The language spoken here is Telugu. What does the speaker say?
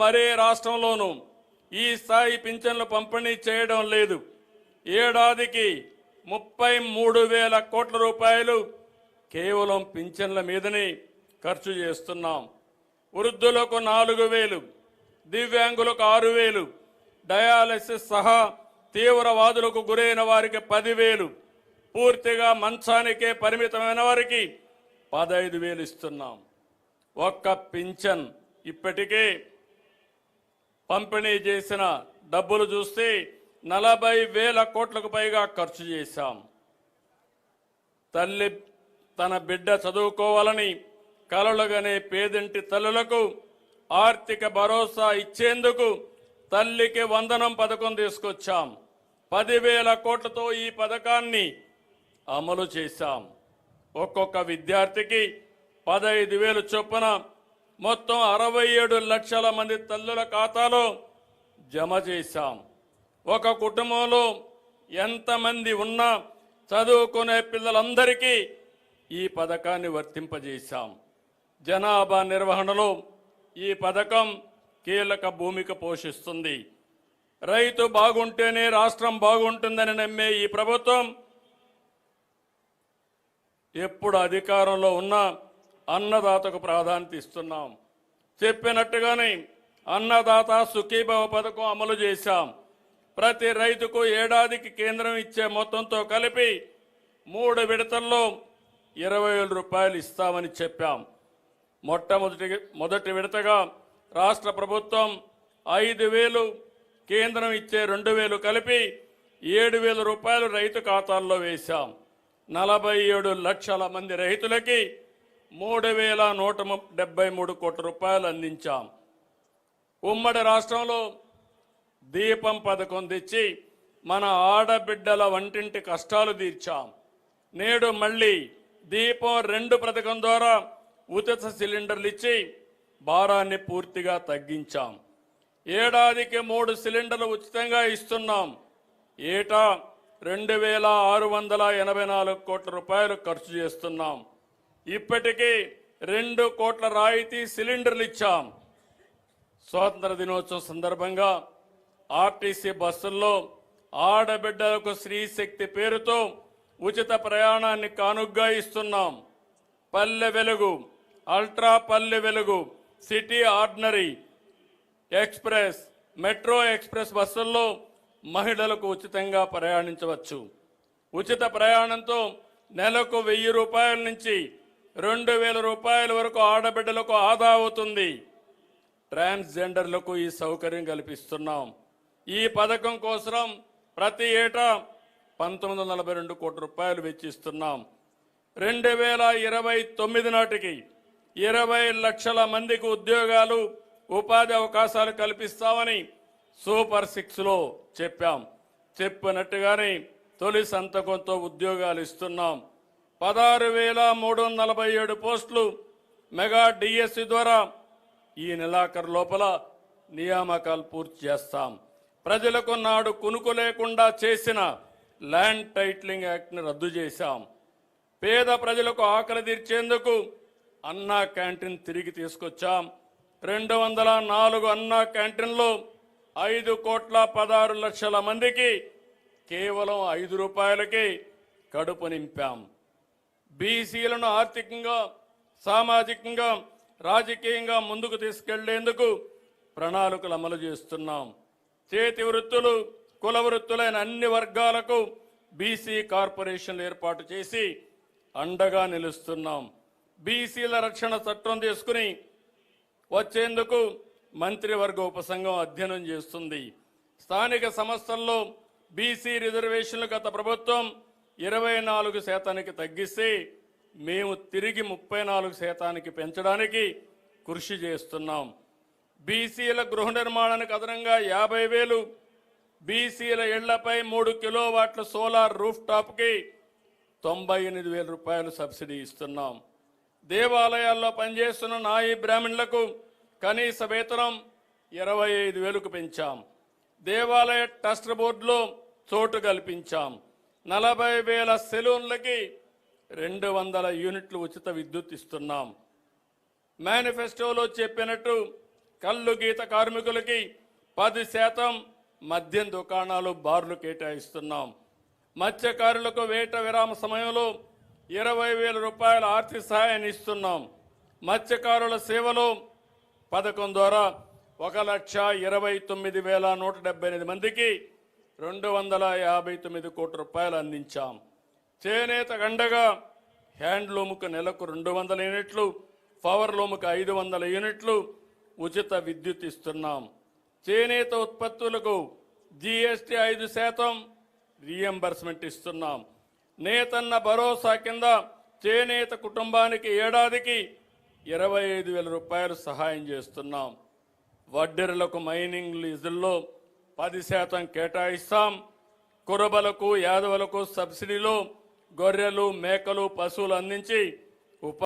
మరే రాష్ట్రంలోనూ ఈ స్థాయి పింఛన్లు పంపిణీ చేయడం లేదు. ఏడాదికి 33,000 కోట్ల రూపాయలు కేవలం పింఛన్ల మీదనే ఖర్చు చేస్తున్నాం. వృద్ధులకు 4,000, దివ్యాంగులకు 6,000, డయాలసిస్ సహా తీవ్రవాదులకు గురైన వారికి 10,000, పూర్తిగా మంచానికే పరిమితమైన వారికి 15,000 ఇస్తున్నాం. ఒక్క పింఛన్ ఇప్పటికే పంపిణీ చేసిన డబ్బులు చూస్తే 40,000 కోట్లకు పైగా ఖర్చు చేశాం. తల్లి తన బిడ్డ చదువుకోవాలని కలలుగనే పేదింటి తల్లులకు ఆర్థిక భరోసా ఇచ్చేందుకు తల్లికి వందనం పథకం తీసుకొచ్చాం. 10,000 కోట్లతో ఈ పథకాన్ని అమలు చేశాం. ఒక్కొక్క విద్యార్థికి 15,000 చొప్పున మొత్తం 67 లక్షల మంది తల్లుల ఖాతాలో జమ చేశాం. ఒక కుటుంబంలో ఎంతమంది ఉన్నా చదువుకునే పిల్లలందరికీ ఈ పథకాన్ని వర్తింపజేశాం. జనాభా నిర్వహణలో ఈ పథకం కీలక భూమిక పోషిస్తుంది. రైతు బాగుంటేనే రాష్ట్రం బాగుంటుందని నమ్మే ఈ ప్రభుత్వం ఎప్పుడు అధికారంలో ఉన్నా అన్నదాతకు ప్రాధాన్యత ఇస్తున్నాం. చెప్పినట్టుగానే అన్నదాత సుఖీభవ పథకం అమలు చేశాం. ప్రతి రైతుకు ఏడాదికి కేంద్రం ఇచ్చే మొత్తంతో కలిపి 3 విడతల్లో 20,000 రూపాయలు ఇస్తామని చెప్పాం. మొదటి విడతగా రాష్ట్ర ప్రభుత్వం 5,000, కేంద్రం ఇచ్చే 2,000 కలిపి 7,000 రూపాయలు రైతు ఖాతాల్లో వేశాం. 47 లక్షల మంది రైతులకి 3,173 కోట్ల రూపాయలు అందించాం. ఉమ్మడి రాష్ట్రంలో దీపం పథకం తెచ్చి మన ఆడబిడ్డల వంటింటి కష్టాలు తీర్చాం. నేడు మళ్ళీ దీపం 2 పథకం ద్వారా ఉచిత సిలిండర్లు ఇచ్చి భారాన్ని పూర్తిగా తగ్గించాం. ఏడాదికి 3 సిలిండర్లు ఉచితంగా ఇస్తున్నాం. ఏటా 2,684 కోట్ల రూపాయలు ఖర్చు చేస్తున్నాం. ఇప్పటికీ 2 కోట్ల రాయితీ సిలిండర్లు ఇచ్చాం. స్వాతంత్ర దినోత్సవం సందర్భంగా ఆర్టీసీ బస్సుల్లో ఆడబిడ్డలకు స్త్రీశక్తి పేరుతో ఉచిత ప్రయాణాన్ని కానుగ్గా ఇస్తున్నాం. Palle Velugu, ultra Palle Velugu, city ordinary express, metro express బస్సుల్లో మహిళలకు ఉచితంగా ప్రయాణించవచ్చు. ఉచిత ప్రయాణంతో నెలకు 1,000 రూపాయల నుంచి 2,000 రూపాయల వరకు ఆడబిడ్డలకు ఆదా అవుతుంది. ట్రాన్స్జెండర్లకు ఈ సౌకర్యం కల్పిస్తున్నాం. ఈ పథకం కోసం ప్రతి ఏటా 1,942 కోట్ల రూపాయలు వెచ్చిస్తున్నాం. 2029 నాటికి 20 లక్షల మందికి ఉద్యోగాలు, ఉపాధి అవకాశాలు కల్పిస్తామని సూపర్ 6లో చెప్పాం. చెప్పినట్టుగానే తొలి సంతకంతో ఉద్యోగాలు ఇస్తున్నాం. 16,347 పోస్టులు మెగా డిఎస్సి ద్వారా ఈ నెలాఖరు లోపల నియామకాలు పూర్తి చేస్తాం. ప్రజలకు నాడు కునుకు లేకుండా చేసిన ల్యాండ్ టైటిలింగ్ యాక్ట్ని రద్దు చేశాం. పేద ప్రజలకు ఆకలి తీర్చేందుకు అన్నా క్యాంటీన్ తిరిగి తీసుకొచ్చాం. 204 అన్నా క్యాంటీన్లో 5,16,00,000 మందికి కేవలం 5 రూపాయలకి కడుపు నింపాం. బీసీలను ఆర్థికంగా, సామాజికంగా, రాజకీయంగా ముందుకు తీసుకెళ్లేందుకు ప్రణాళికలు అమలు చేస్తున్నాం. చేతి వృత్తులు, కుల వృత్తులైన అన్ని వర్గాలకు బీసీ కార్పొరేషన్లు ఏర్పాటు చేసి అండగా నిలుస్తున్నాం. బీసీల రక్షణ చట్టం తీసుకుని వచ్చేందుకు మంత్రివర్గ ఉపసంఘం అధ్యయనం చేస్తుంది. స్థానిక సంస్థల్లో బీసీ రిజర్వేషన్లు గత ప్రభుత్వం 24% తగ్గిస్తే మేము తిరిగి 34% పెంచడానికి కృషి చేస్తున్నాం. బీసీల గృహ నిర్మాణానికి అదనంగా 50,000, బీసీల ఇళ్లపై 3 కిలోవాట్ల సోలార్ రూఫ్ టాప్కి 98,000 రూపాయలు సబ్సిడీ ఇస్తున్నాం. దేవాలయాల్లో పనిచేస్తున్న నాయి బ్రాహ్మణులకు కనీస వేతనం 25,000కు పెంచాం. దేవాలయ ట్రస్ట్ బోర్డులో చోటు కల్పించాం. 40,000 సెలూన్లకి 200 యూనిట్లు ఉచిత విద్యుత్ ఇస్తున్నాం. మేనిఫెస్టోలో చెప్పినట్టు కల్లు గీత కార్మికులకి 10% మద్యం దుకాణాలు బార్లు కేటాయిస్తున్నాం. మత్స్యకారులకు వేట విరామ సమయంలో 20,000 రూపాయల ఆర్థిక సహాయాన్ని ఇస్తున్నాం. మత్స్యకారుల సేవలో పథకం ద్వారా 1,29,178 మందికి 259 కోట్ల రూపాయలు అందించాం. చేనేత గండగా హ్యాండ్లూమ్కు నెలకు 200 యూనిట్లు, పవర్ లూమ్కు 500 యూనిట్లు ఉచిత విద్యుత్ ఇస్తున్నాం. చేనేత ఉత్పత్తులకు GST 5% రీఎంబర్స్మెంట్ ఇస్తున్నాం. నేతన్న భరోసా కింద చేనేత కుటుంబానికి ఏడాదికి 25,000 రూపాయలు సహాయం చేస్తున్నాం. వడ్డెరలకు మైనింగ్ లీజుల్లో 10% కేటాయిస్తాం. కురబలకు యాదవులకు సబ్సిడీలో గొర్రెలు మేకలు పశువులు అందించి